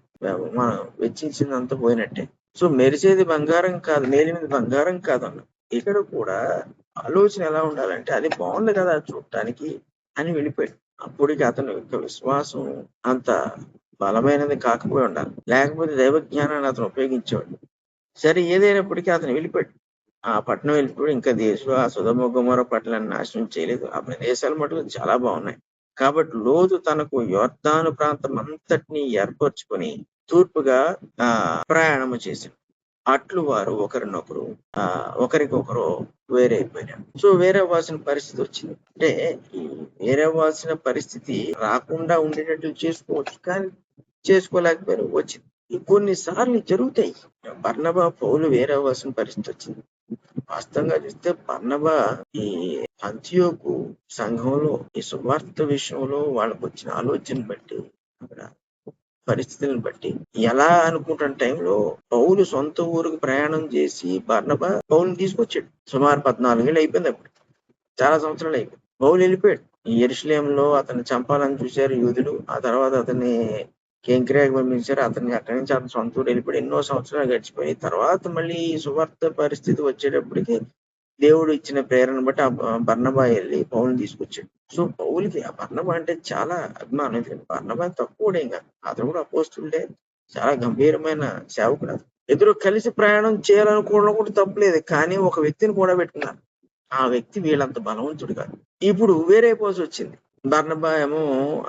మనం వెచ్చించిందంతా పోయినట్టే. సో మెరిసేది బంగారం కాదు, మేలినది బంగారం కాదన్న. ఇక్కడ కూడా ఆలోచన ఎలా ఉండాలంటే, అది బాగుంది కదా చూడటానికి అని వెళ్ళిపోయాడు. అప్పటికి అతని యొక్క విశ్వాసం అంత బలమైనది కాకపోయి ఉండాలి, లేకపోతే దైవ జ్ఞానాన్ని అతను ఉపయోగించేవాడు. సరే ఏదైనప్పటికీ అతను వెళ్ళిపోయాడు. ఆ పట్టణం వెళ్ళిపోయాడు. ఇంకా ఆ సొదొమ గొమొర్రా పట్టణాన్ని నాశనం చేయలేదు. ఆ ప్రదేశాలు మటుకు చాలా బాగున్నాయి. కాబట్టి లోతు తనకు యొర్దాను ప్రాంతం అంతటినీ ఏర్పరచుకొని తూర్పుగా ప్రయాణము చేశాడు. అట్లు వారు ఒకరినొకరు ఒకరికొకరు వేరైపోయినారు. సో వేరే వాసిన పరిస్థితి వచ్చింది. అంటే ఈ వేరే వాసిన పరిస్థితి రాకుండా ఉండేటట్లు చేసుకోవచ్చు, కానీ చేసుకోలేకపోయారు, వచ్చింది. కొన్నిసార్లు జరుగుతాయి. బర్నబా పౌలు వేరే వాసిన పరిస్థితి వచ్చింది. వాస్తవంగా చూస్తే బర్నబా ఈ అంతియోకు సంఘంలో ఈ సువార్త విషయంలో వాళ్ళకు వచ్చిన ఆలోచన బట్టి అక్కడ పరిస్థితులను బట్టి ఎలా అనుకుంటున్న టైంలో పౌలు సొంత ఊరికి ప్రయాణం చేసి బర్నబా పౌలుని తీసుకొచ్చాడు. సుమారు 14 ఏళ్ళు అయిపోయింది. అప్పుడు చాలా సంవత్సరాలు అయిపోయింది. పౌలు వెళ్ళిపోయాడు. యెరూషలేములో అతన్ని చంపాలని చూశారు యూదులు. ఆ తర్వాత అతన్ని కెంక్రేయాకు పంపించారు. అతన్ని అక్కడి నుంచి అతని సొంత ఊరు వెళ్ళిపోయి ఎన్నో సంవత్సరాలు గడిచిపోయి తర్వాత మళ్ళీ సువార్త పరిస్థితి వచ్చేటప్పటికి దేవుడు ఇచ్చిన ప్రేరణ బట్టి ఆ బర్నబా వెళ్ళి పౌలుని తీసుకొచ్చాడు. సో పౌలుకి ఆ బర్నబా అంటే చాలా అభిమానం. ఎందుకంటే బర్నబా తక్కువడే ఇంకా, అతను కూడా అపోస్తులుడే, చాలా గంభీరమైన సేవకుడు. ఇద్దరు కలిసి ప్రయాణం చేయాలనుకోవడం కూడా తప్పులేదు, కానీ ఒక వ్యక్తిని కూడా పెట్టుకున్నారు. ఆ వ్యక్తి వీళ్ళంత బలవంతుడు కాదు. ఇప్పుడు వేరే పోజ్ వచ్చింది. బర్నబా ఏమో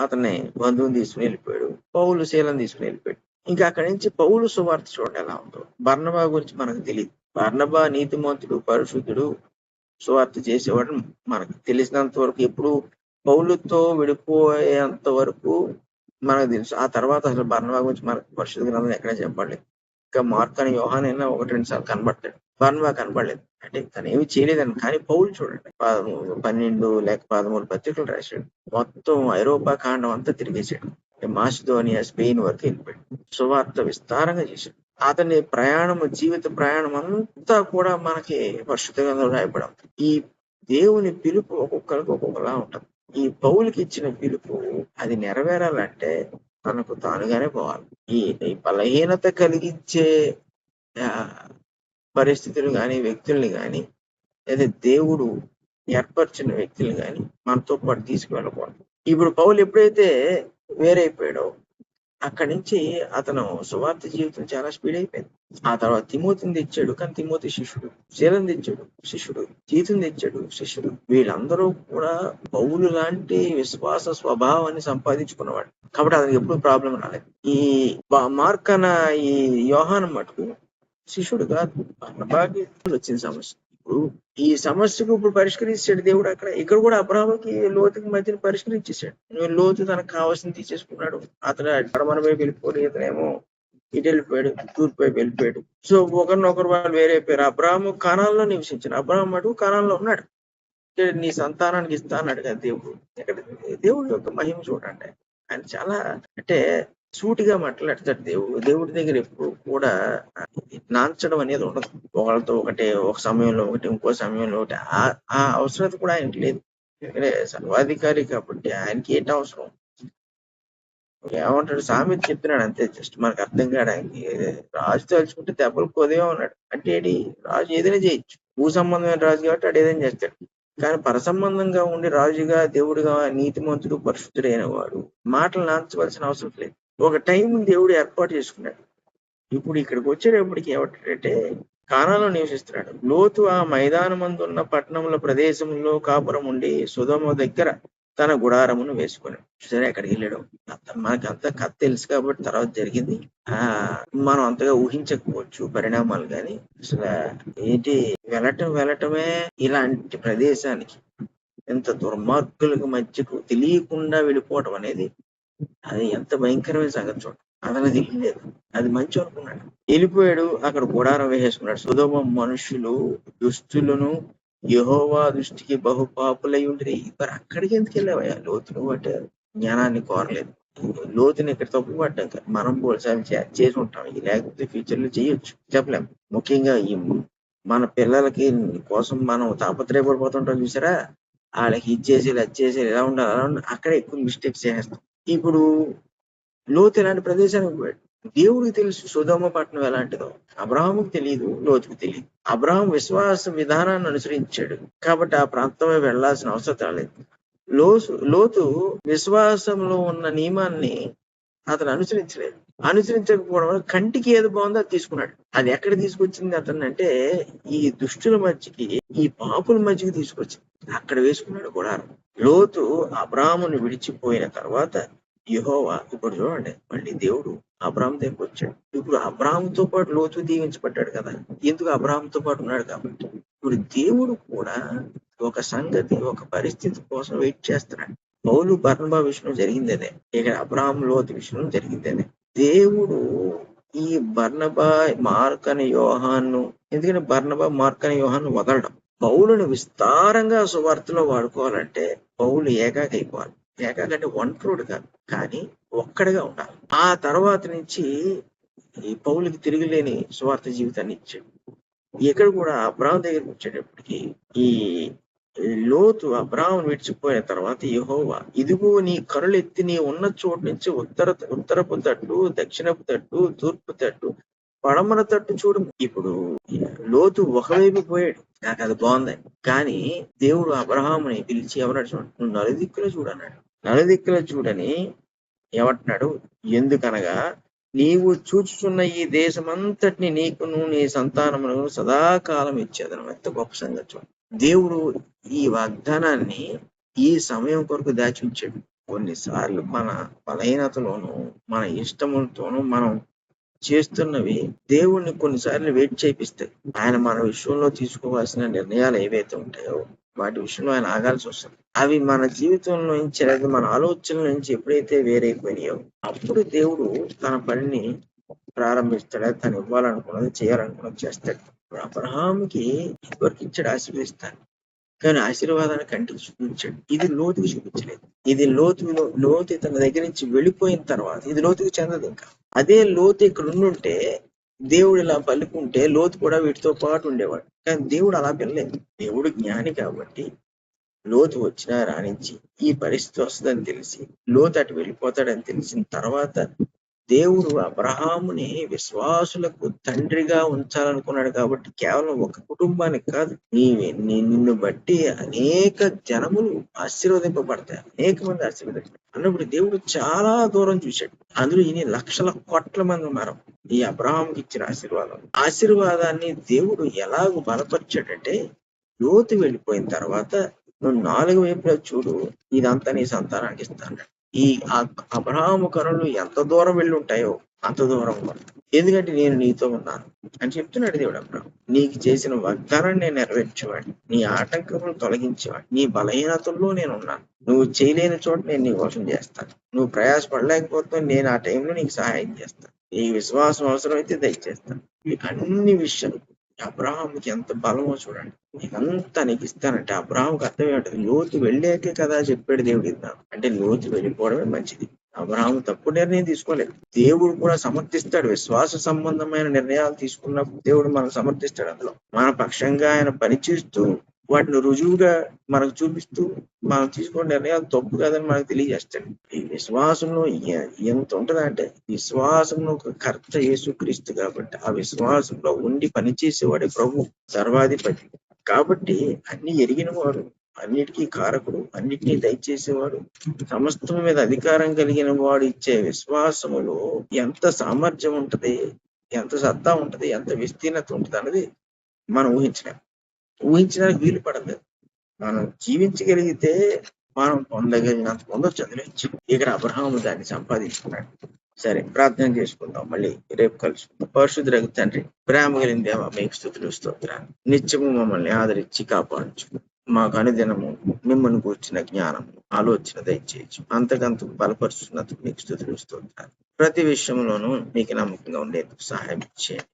అతన్ని బంధువుని తీసుకుని వెళ్ళిపోయాడు, పౌలు శీలను తీసుకుని వెళ్ళిపోయాడు. ఇంకా అక్కడి నుంచి పౌలు సువార్త చూడండి ఎలా ఉందో. బర్నబా గురించి మనకు తెలియదు. బర్నబా నీతిమంతుడు, పరిశుద్ధుడు, సువార్త చేసేవాడు మనకు తెలిసినంత వరకు. ఎప్పుడు పౌలుతో విడిపోయేంత వరకు మనకు తెలుసు. ఆ తర్వాత అసలు బర్నబా గురించి మనకు పరిశుద్ధ గ్రంథం ఎక్కడ చెప్పలేదు. ఇంకా మార్క్ అని యోహాన్ అయినా 1-2 సార్లు కనబడతాడు, బర్నబా కనబడలేదు. అంటే తను ఏమి చేయలేదని. కానీ పౌలు చూడండి 12 లేక 13 పత్రికలు రాశాడు. మొత్తం ఐరోపా ఖండం అంతా తిరిగేశాడు. మాసిదోనియా, స్పెయిన్ వరకు వెళ్ళిపోయాడు. సువార్త విస్తారంగా చేశాడు. అతని ప్రయాణం, జీవిత ప్రయాణం అంతా కూడా మనకి పరిశుద్ధ గ్రంథంలో రాయబడం. ఈ దేవుని పిలుపు ఒక్కొక్కరికి ఒక్కొక్కలా ఉంటుంది. ఈ పౌలుకి ఇచ్చిన పిలుపు అది నెరవేరాలంటే తనకు తానుగానే పోవాలి. ఈ బలహీనత కలిగించే పరిస్థితులు కానీ, వ్యక్తుల్ని కానీ, లేదా దేవుడు ఏర్పరిచిన వ్యక్తులు కానీ మనతో పాటు తీసుకువెళ్ళకూడదు. ఇప్పుడు పౌలు ఎప్పుడైతే వేరైపోయాడో అక్కడి నుంచి అతను సువార్త జీవితం చాలా స్పీడ్ అయిపోయింది. ఆ తర్వాత తిమోతిని తెచ్చాడు, కానీ తిమోతి శిష్యుడు. శీలను తెచ్చాడు, శిష్యుడు. తీతుని తెచ్చాడు, శిష్యుడు. వీళ్ళందరూ కూడా పౌలు లాంటి విశ్వాస స్వభావాన్ని సంపాదించుకున్నవాడు. కాబట్టి అతనికి ఎప్పుడు ప్రాబ్లం రాలేదు. ఈ మార్క్ అన్న ఈ యోహాను మటుకు శిష్యుడు కాదు, బర్నబాకి వచ్చిన సమస్య. ఇప్పుడు ఈ సమస్యకు ఇప్పుడు పరిష్కరించాడు దేవుడు. అక్కడ ఇక్కడ కూడా అబ్రాహాముకి లోతుకి మధ్యన పరిష్కరించేశాడు. లోతు తనకు కావాల్సింది తీసేసుకున్నాడు. అతను పడమర వైపు వెళ్ళిపోయాడు, ఇతనేమో ఇటు వెళ్ళిపోయాడు, తూర్పు వైపు వెళ్ళిపోయాడు. సో ఒకరినొకరు వాళ్ళు వేరే పేరు. అబ్రాహాము కానాల్లో నివసించాడు. అబ్రాహాం మటుకు కానాల్లో ఉన్నాడు. నీ సంతానానికి ఇస్తా అన్నాడు కదా దేవుడు. ఇక్కడ దేవుడి యొక్క మహిమ చూడండి. ఆయన చాలా అంటే సూటిగా మాట్లాడతాడు. దేవుడి దగ్గర ఎప్పుడు కూడా నాంచడం అనేది ఉండదు. ఒకళ్ళతో ఒకటి, ఒక సమయంలో ఒకటి, ఇంకో సమయంలో ఒకటి. ఆ అవసరత కూడా ఆయనకి లేదు. ఎందుకంటే సర్వాధికారి కాబట్టి ఆయనకి ఏంటి అవసరం. ఏమంటాడు, సామెత చెప్తున్నాడు అంతే, జస్ట్ మనకు అర్థం కాదు. ఆయనకి రాజు తలుచుకుంటే దెబ్బలు కొదే ఉన్నాడు అంటే ఏంటి, రాజు ఏదైనా చేయొచ్చు. భూ సంబంధమైన రాజు కాబట్టి వాడు ఏదైనా చేస్తాడు. కానీ పరసంబంధంగా ఉండి రాజుగా, దేవుడుగా, నీతిమంతుడు, పరిశుద్ధుడైన వాడు మాటలు నాంచవలసిన అవసరం లేదు. ఒక టైం దేవుడు ఏర్పాటు చేసుకున్నాడు. ఇప్పుడు ఇక్కడికి వచ్చేటప్పటికి ఏమంటాడంటే కానాలో నివసిస్తున్నాడు. లోతు ఆ మైదానమందు ఉన్న పట్టణంలో ప్రదేశంలో కాపురం ఉండి సొదొమ దగ్గర తన గుడారమును వేసుకున్నాడు. సరే అక్కడికి వెళ్ళాడు. మనకి అంత కథ తెలుసు కాబట్టి తర్వాత జరిగింది మనం అంతగా ఊహించకపోవచ్చు పరిణామాలు. కానీ అసలు ఏంటి వెళ్ళటమే ఇలాంటి ప్రదేశానికి, ఎంత దుర్మార్గులకు మధ్యకు తెలియకుండా వెళ్ళిపోవటం అనేది అది ఎంత భయంకరమైన సంగతి చూడండి. అతను తెలియలేదు, అది మంచి అనుకున్నాడు, వెళ్ళిపోయాడు. అక్కడ గుడారం వేసేసుకున్నాడు. సొదొమ మనుషులు దుస్తులను యెహోవా దృష్టికి బహుపాపులై ఉండి. మరి అక్కడికి ఎందుకు వెళ్ళావయ్యా లోతును? అంటే జ్ఞానాన్ని కోరలేదు. లోతుని ఇక్కడ తప్పు పడ్డాక మనం పోల్సాలు చేసి ఉంటాం, లేకపోతే ఫ్యూచర్ లో చేయొచ్చు, చెప్పలేం. ముఖ్యంగా ఈ మన పిల్లలకి కోసం మనం తాపత్రయపడిపోతుంటాం చూసారా, వాళ్ళకి ఇచ్చేసి వచ్చేసి ఎలా ఉండాలి అలా ఉండాలి, అక్కడే ఎక్కువ మిస్టేక్స్ చేసేస్తాం. ఇప్పుడు లోతు ఎలాంటి ప్రదేశానికి పోయాడు. దేవుడికి తెలుసు సొదొమ పట్టణం ఎలాంటిదో. అబ్రాహాముకు తెలియదు, లోతుకు తెలియదు. అబ్రాహాం విశ్వాస విధానాన్ని అనుసరించాడు కాబట్టి ఆ ప్రాంతమే వెళ్లాల్సిన అవసరం రాలేదు. లోతు విశ్వాసంలో ఉన్న నియమాన్ని అతను అనుసరించలేదు. అనుసరించకపోవడం వల్ల కంటికి ఏది బాగుందో అది తీసుకున్నాడు. అది ఎక్కడ తీసుకొచ్చింది అతను అంటే ఈ దుష్టుల మధ్యకి, ఈ పాపుల మధ్యకి తీసుకొచ్చింది. అక్కడ వేసుకున్నాడు గుడారం. లోతు అబ్రాహాముని విడిచిపోయిన తర్వాత యెహోవా, ఇప్పుడు చూడండి మళ్ళీ దేవుడు అబ్రాహాం దగ్గరికి వచ్చాడు. ఇప్పుడు అబ్రాహాంతో పాటు లోతు దీవించబడ్డాడు కదా. ఎందుకు అబ్రాహాంతో పాటు ఉన్నాడు కాబట్టి. ఇప్పుడు దేవుడు కూడా ఒక సంగతి, ఒక పరిస్థితి కోసం వెయిట్ చేస్తున్నాడు. పౌలు బర్నబా విషయం జరిగిందేనే, ఇక్కడ అబ్రాహాం లోతు విషయం జరిగిందేనే. దేవుడు ఈ బర్నబా, మార్క్ అనే యోహాను, ఎందుకంటే బర్నబా, మార్క్ అనే యోహాను వదలడం, పౌలును విస్తారంగా సువార్తలో వాడుకోవాలంటే పౌలు ఏకాకి అయిపోవాలి. ఏకాకంటే ఒంటరుడు కాదు, కానీ ఒక్కడిగా ఉండాలి. ఆ తర్వాత నుంచి ఈ పౌలుకి తిరుగులేని స్వార్థ జీవితాన్ని ఇచ్చాడు. ఇక్కడ కూడా అబ్రాహాం దగ్గరికి వచ్చేటప్పటికి ఈ లోతు అబ్రాహాం విడిచిపోయిన తర్వాత యెహోవా ఇదిగో నీ కనులెత్తి నీ ఉన్న చోటు నుంచి ఉత్తరపు తట్టు, దక్షిణపు తట్టు, తూర్పు తట్టు, పడమర తట్టు చూడు. ఇప్పుడు లోతు ఒకవైపు పోయాడు, నాకు అది బాగుంది. కానీ దేవుడు అబ్రహాముని పిలిచి ఎవరన్నాడు చూడండి, నువ్వు నలుదిక్కులో చూడన్నాడు. నలుదిక్కులో చూడని ఏమంటున్నాడు, ఎందుకనగా నీవు చూచుచున్న ఈ దేశమంతటిని నీకును నీ సంతానమును సదాకాలం ఇచ్చేదను. ఎంత గొప్ప సంగతి చూడండి. దేవుడు ఈ వాగ్దానాన్ని ఈ సమయం కొరకు దాచి ఉంచాడు. కొన్నిసార్లు మన బలహీనతలోను మన ఇష్టములతోనూ మనం చేస్తున్నవి దేవుణ్ణి కొన్నిసార్లు వెయిట్ చేపిస్తాయి. ఆయన మన విషయంలో తీసుకోవాల్సిన నిర్ణయాలు ఏవైతే ఉంటాయో వాటి విషయంలో ఆయన ఆగాల్సి వస్తుంది. అవి మన జీవితంలో నుంచి లేదా మన ఆలోచనల నుంచి ఎప్పుడైతే వేరైపోయినాయో అప్పుడు దేవుడు తన పనిని ప్రారంభిస్తాడు. తను ఇవ్వాలనుకున్నది చేయాలనుకున్నది చేస్తాడు. ఇప్పుడు అబ్రహాముకి ఇదివరకు ఇచ్చాడు, ఆశీర్వదిస్తాను, కానీ ఆశీర్వాదాన్ని కంటికి చూపించాడు. ఇది లోతుకి చూపించలేదు. ఇది లోతు తన దగ్గర నుంచి వెళ్ళిపోయిన తర్వాత ఇది లోతుకి చెందదు. ఇంకా అదే లోతు ఇక్కడ ఉండుంటే దేవుడు ఇలా పలుకుంటే లోతు కూడా వీటితో పాటు ఉండేవాడు. కానీ దేవుడు అలా వెళ్ళలేదు. దేవుడు జ్ఞాని కాబట్టి లోతు వచ్చినా రానించి ఈ పరిస్థితి వస్తుందని తెలిసి లోతు అటు వెళ్ళిపోతాడని తెలిసిన తర్వాత దేవుడు అబ్రహాముని విశ్వాసులకు తండ్రిగా ఉంచాలనుకున్నాడు. కాబట్టి కేవలం ఒక కుటుంబానికి కాదు, నిన్ను బట్టి అనేక జనములు ఆశీర్వదింపబడతాయి, అనేక మంది ఆశీర్వదించారు అన్నప్పుడు దేవుడు చాలా దూరం చూశాడు. అందులో ఇన్ని లక్షల కోట్ల మంది ఉన్నారు. ఈ అబ్రహాంకి ఇచ్చిన ఆశీర్వాదాన్ని దేవుడు ఎలాగో బలపరిచాడంటే, లోతు వెళ్ళిపోయిన తర్వాత నువ్వు 4 వైపులా చూడు, ఇదంతా నీ సంతానానికి ఇస్తాను. ఈ అబ్రహాము కనులు ఎంత దూరం వెళ్ళి ఉంటాయో అంత దూరం ఎందుకంటే నేను నీతో ఉన్నాను అని చెప్తున్నాడు దేవుడు. అబ్రహాం నీకు చేసిన వాగ్దానాన్ని నేను నెరవేర్చేవాడిని, నీ ఆటంకములను తొలగించేవాడిని, నీ బలహీనతల్లో నేను ఉన్నాను, నువ్వు చేయలేని చోట నేను నీ కోసం చేస్తాను, నువ్వు ప్రయాసపడలేకపోతే నేను ఆ టైంలో నీకు సహాయం చేస్తాను, నీ విశ్వాసం అవసరమైతే దయచేస్తాను. ఈ అన్ని విషయాలు అబ్రహాంకి ఎంత బలమో చూడండి. ఇదంతా నీకు ఇస్తానంటే అబ్రహాంకి అర్థమేంటది, లోతు వెళ్ళాకే కదా చెప్పాడు దేవుడు ఇద్దాం అంటే లోతు వెళ్ళిపోవడమే మంచిది. అబ్రహాం తప్పు నిర్ణయం తీసుకోలేదు, దేవుడు కూడా సమర్థిస్తాడు. విశ్వాస సంబంధమైన నిర్ణయాలు తీసుకున్నప్పుడు దేవుడు మనం సమర్థిస్తాడు. అందులో మన పక్షంగా ఆయన పనిచేస్తూ వాటిని రుజువుగా మనకు చూపిస్తూ మనం తీసుకున్న నిర్ణయాలు తప్పు కాదని మనకు తెలియజేస్తాడు. ఈ విశ్వాసంలో ఎంత ఉంటదంటే, విశ్వాసంలో ఒక కర్త యేసుక్రీస్తు కాబట్టి ఆ విశ్వాసంలో ఉండి పనిచేసేవాడే ప్రభు, సర్వాధిపతి కాబట్టి అన్ని ఎరిగిన వాడు, అన్నిటికీ కారకుడు, అన్నిటినీ దయచేసేవాడు, సమస్తం మీద అధికారం కలిగిన వాడు ఇచ్చే విశ్వాసములో ఎంత సామర్థ్యం ఉంటది, ఎంత సత్తా ఉంటది, ఎంత విస్తీర్ణత ఉంటది అన్నది మనం ఊహించడానికి వీలు పడదు. మనం జీవించగలిగితే మనం పొందగలిగినంత పొందొచ్చు అందులోంచి. ఇక్కడ అబ్రహాము దాన్ని సంపాదించుకున్నాడు. సరే, ప్రార్థన చేసుకుందాం, మళ్ళీ రేపు కలుసుకుందాం. పరిశుద్ధులకు తండ్రి, ప్రేమ కలిగిన దేవా, మీకు స్తుతులు స్తోత్రాలు. నిత్యము మమ్మల్ని ఆదరించి కాపాడుచు, మాకు అనుదినము మిమ్మల్ని కూర్చిన జ్ఞానం ఆలోచన దయచేయచ్చు, అంతకంత బలపరుచున్నందుకు మీకు స్తుతులు స్తోత్రాలు. ప్రతి విషయంలోనూ మీకు నమ్మకంగా ఉండేందుకు సహాయం చేయండి.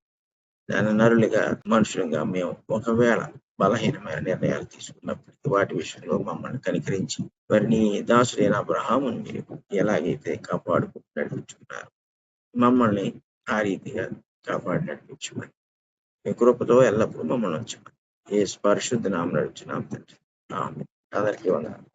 దాని నరులుగా మనుషులుగా మేము ఒకవేళ బలహీనమైన నిర్ణయాలు తీసుకున్నప్పటికీ వాటి విషయంలో మమ్మల్ని కనికరించి మరి నీ దాసుడైన అబ్రహామును మీరు ఎలాగైతే కాపాడుకు నడిపించుకున్నారు మమ్మల్ని ఆ రీతిగా కాపాడి నడిపించమని మీ కృపతో ఎల్లప్పుడూ మమ్మల్ని ఉంచమని ఏ పరిశుద్ధ నామమున నడుచున్నాం తండ్రి. ఆమేన్. అందరికీ వందనాలు.